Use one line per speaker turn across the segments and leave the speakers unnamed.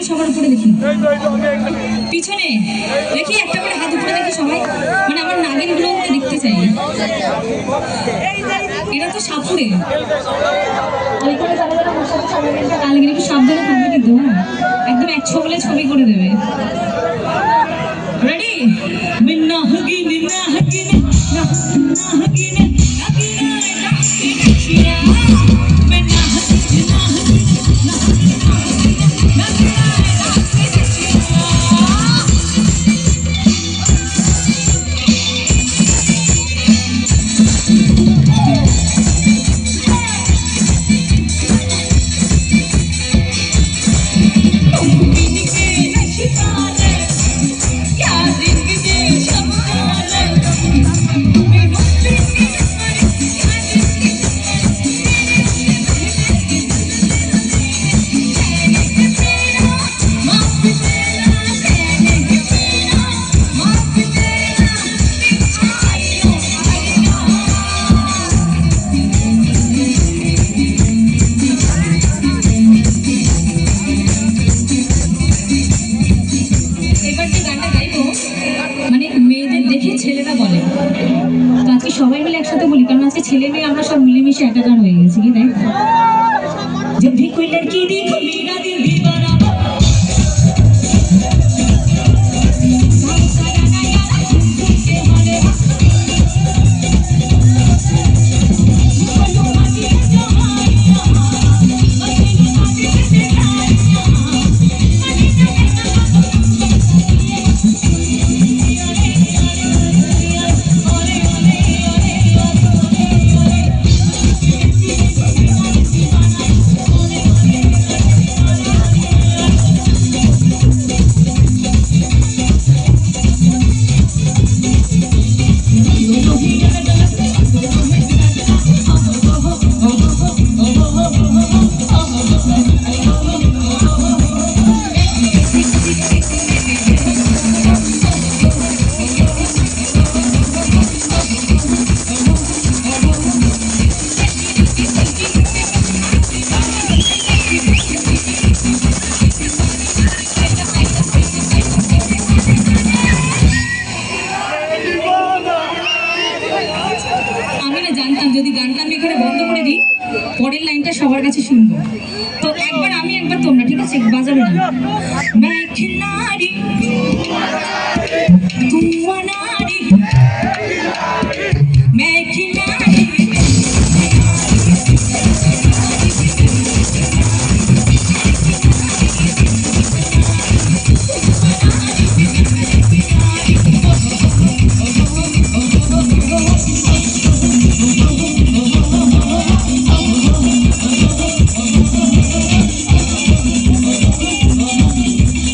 সবার উপরে দেখি, পিছনে দেখি, একটা করে হাত উপরে দেখি সবাই, মানে আমার নাগিন গুলো দেখতে চাই। এটা তো সাপুরে কালকে একটু সাবধানে থাকবে কিন্তু, একদম এক ছবলে ছবি করে দেবে। রেডি? মিন্না হগিনি না হগিনি না হগিনি সবাই মিলে একসাথে বলি, কারণ আজকে ছেলে মেয়ে আমরা সব মিলেমিশে একাকার হয়ে গেছি, কি তাই? जब भी कोई लड़की देखो मेरा दिल दीवाना যদি গানটা আমি এখানে বন্ধ করে দিই, পরের লাইনটা সবার কাছে শুনবো। তো একবার আমি, একবার তোমরা, ঠিক আছে? বাজাবে না। मैं खिलाड़ी तुम अनाड़ी मैं खिलाड़ी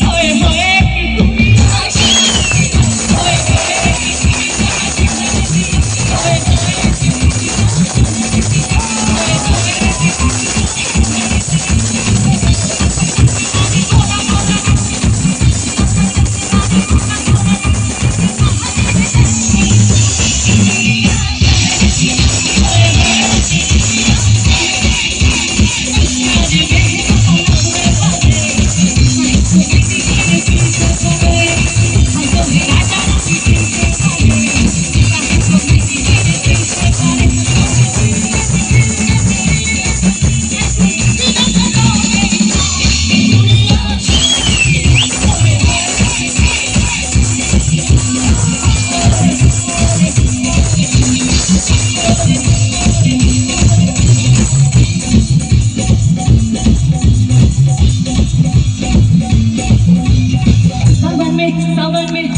ओए होए में सावन में